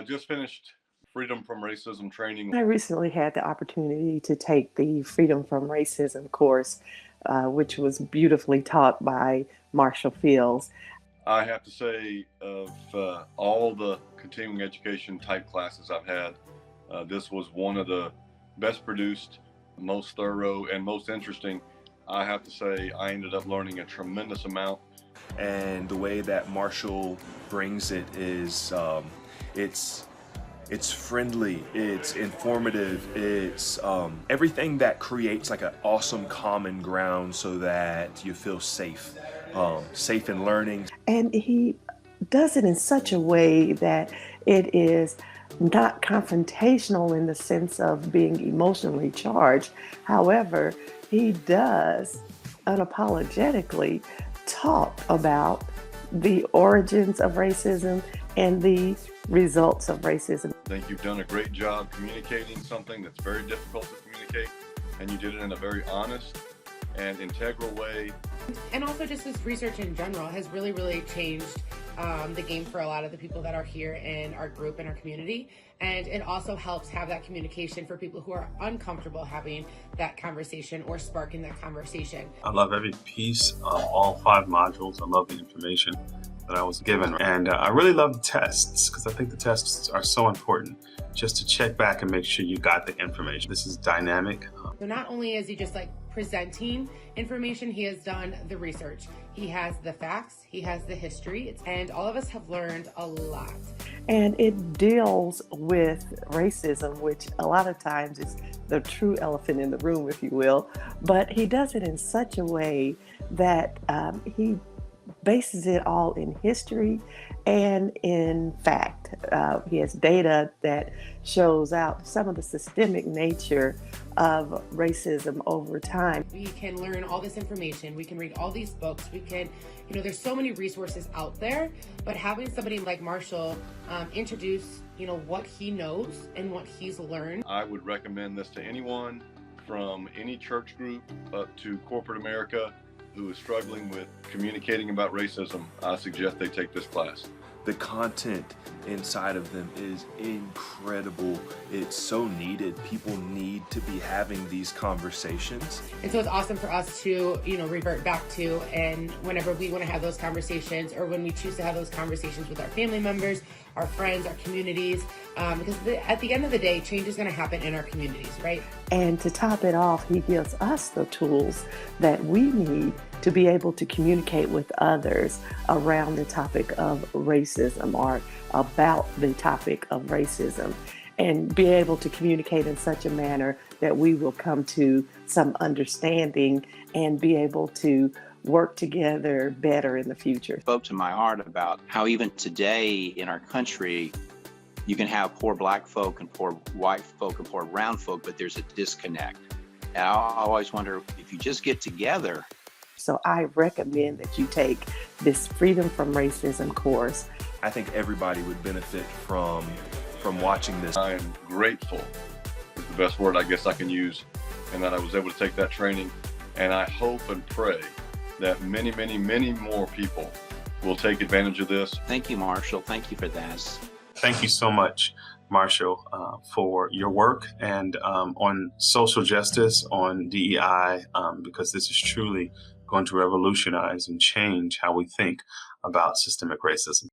Just finished Freedom from Racism training. I recently had the opportunity to take the Freedom from Racism course, which was beautifully taught by Marshall Fields. I have to say, of all the continuing education type classes I've had, this was one of the best produced, most thorough, and most interesting. I have to say, I ended up learning a tremendous amount. And the way that Marshall brings it is, it's friendly, it's informative, it's everything that creates like an awesome common ground so that you feel safe, safe in learning. And he does it in such a way that it is not confrontational in the sense of being emotionally charged. However, he does unapologetically talk about the origins of racism and the results of racism. I think you've done a great job communicating something that's very difficult to communicate, and you did it in a very honest and integral way. And also just this research in general has really changed the game for a lot of the people that are here in our group and our community. And it also helps have that communication for people who are uncomfortable having that conversation or sparking that conversation. I love every piece of all 5 modules. I love the information that I was given. And I really love the tests because I think the tests are so important just to check back and make sure you got the information. This is dynamic. So not only is he just like presenting information, he has done the research. He has the facts, he has the history, and all of us have learned a lot. And it deals with racism, which a lot of times is the true elephant in the room, if you will. But he does it in such a way that he bases it all in history and in fact. He has data that shows out some of the systemic nature of racism over time. We can learn all this information, we can read all these books, we can, there's so many resources out there, but having somebody like Marshall introduce, what he knows and what he's learned. I would recommend this to anyone from any church group up to corporate America who is struggling with communicating about racism. I suggest they take this class. The content inside of them is incredible. It's so needed. People need to be having these conversations. And so it's awesome for us to, revert back to, and whenever we want to have those conversations or when we choose to have those conversations with our family members, our friends, our communities, because at the end of the day, change is going to happen in our communities, right? And to top it off, he gives us the tools that we need to be able to communicate with others around the topic of racism or about the topic of racism, and be able to communicate in such a manner that we will come to some understanding and be able to work together better in the future. Spoke to my heart about how even today in our country, you can have poor black folk and poor white folk and poor brown folk, but there's a disconnect. And I always wonder if you just get together. So I recommend that you take this Freedom from Racism course. I think everybody would benefit from watching this. I am grateful is the best word I guess I can use, and that I was able to take that training. And I hope and pray that many more people will take advantage of this. Thank you, Marshall. Thank you for this. Thank you so much, Marshall, for your work and on social justice, on DEI, because this is truly going to revolutionize and change how we think about systemic racism.